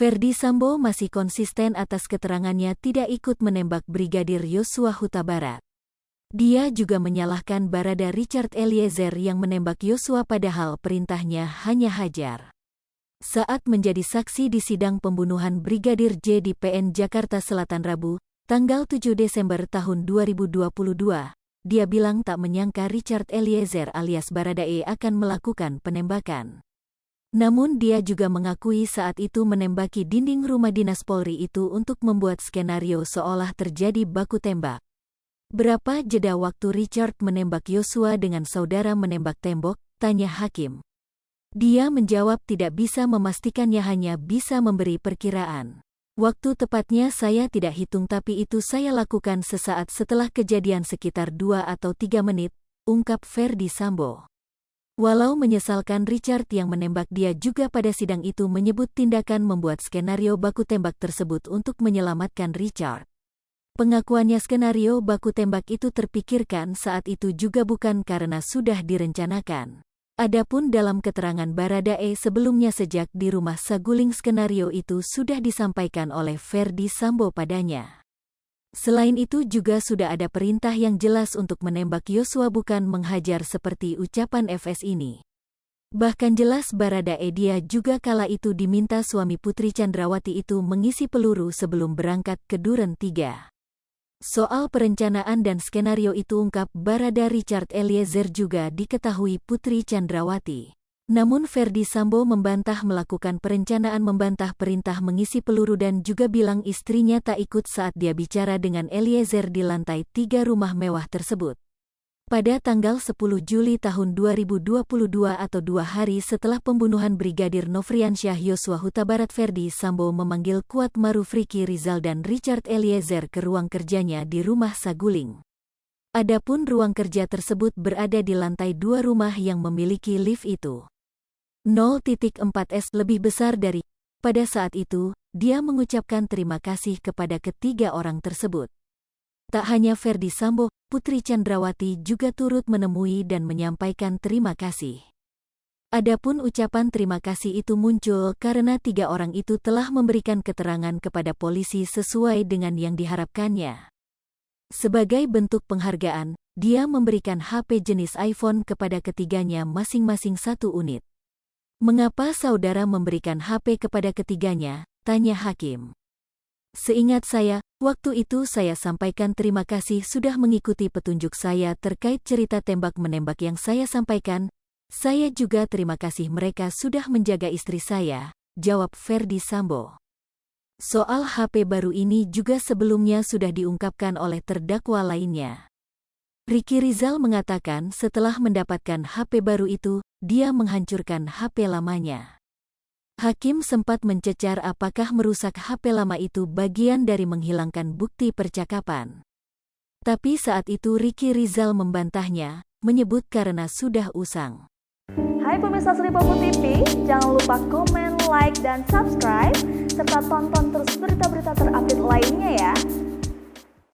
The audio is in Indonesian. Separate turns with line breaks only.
Ferdy Sambo masih konsisten atas keterangannya tidak ikut menembak Brigadir Yosua Huta Barat. Dia juga menyalahkan Barada Richard Eliezer yang menembak Yosua padahal perintahnya hanya hajar. Saat menjadi saksi di sidang pembunuhan Brigadir J di PN Jakarta Selatan Rabu, tanggal 7 Desember tahun 2022, dia bilang tak menyangka Richard Eliezer alias Baradae akan melakukan penembakan. Namun dia juga mengakui saat itu menembaki dinding rumah dinas Polri itu untuk membuat skenario seolah terjadi baku tembak. Berapa jeda waktu Richard menembak Yosua dengan saudara menembak tembok? Tanya hakim. Dia menjawab tidak bisa memastikannya, hanya bisa memberi perkiraan. Waktu tepatnya saya tidak hitung, tapi itu saya lakukan sesaat setelah kejadian sekitar 2 atau 3 menit, ungkap Ferdy Sambo. Walau menyesalkan Richard yang menembak, dia juga pada sidang itu menyebut tindakan membuat skenario baku tembak tersebut untuk menyelamatkan Richard. Pengakuannya skenario baku tembak itu terpikirkan saat itu juga bukan karena sudah direncanakan. Adapun dalam keterangan Baradae sebelumnya sejak di rumah saguling, skenario itu sudah disampaikan oleh Ferdy Sambo padanya. Selain itu juga sudah ada perintah yang jelas untuk menembak Yosua, bukan menghajar seperti ucapan FS ini. Bahkan jelas Baradae dia juga kala itu diminta suami Putri Chandrawati itu mengisi peluru sebelum berangkat ke Duren 3. Soal perencanaan dan skenario itu, ungkap Barada Richard Eliezer, juga diketahui Putri Chandrawati. Namun Ferdy Sambo membantah melakukan perencanaan, membantah perintah mengisi peluru dan juga bilang istrinya tak ikut saat dia bicara dengan Eliezer di lantai 3 rumah mewah tersebut. Pada tanggal 10 Juli tahun 2022 atau 2 hari setelah pembunuhan Brigadir Nofriansyah Yosua Huta Barat, Ferdy Sambo memanggil Kuat Maruf, Ricky Rizal dan Richard Eliezer ke ruang kerjanya di rumah saguling. Adapun ruang kerja tersebut berada di lantai 2 rumah yang memiliki lift itu. 0.4S lebih besar dari. Pada saat itu, dia mengucapkan terima kasih kepada ketiga orang tersebut. Tak hanya Ferdy Sambo, Putri Chandrawati juga turut menemui dan menyampaikan terima kasih. Adapun ucapan terima kasih itu muncul karena 3 orang itu telah memberikan keterangan kepada polisi sesuai dengan yang diharapkannya. Sebagai bentuk penghargaan, dia memberikan HP jenis iPhone kepada ketiganya masing-masing 1 unit. Mengapa saudara memberikan HP kepada ketiganya? Tanya hakim. Seingat saya, waktu itu saya sampaikan terima kasih sudah mengikuti petunjuk saya terkait cerita tembak-menembak yang saya sampaikan. Saya juga terima kasih mereka sudah menjaga istri saya, jawab Ferdy Sambo. Soal HP baru ini juga sebelumnya sudah diungkapkan oleh terdakwa lainnya. Ricky Rizal mengatakan setelah mendapatkan HP baru itu, dia menghancurkan HP lamanya. Hakim sempat mencecar apakah merusak HP lama itu bagian dari menghilangkan bukti percakapan. Tapi saat itu Ricky Rizal membantahnya, menyebut karena sudah usang.
Hai pemirsa Sri Popo TV, jangan lupa komen, like, dan subscribe, serta tonton terus berita-berita terupdate lainnya ya.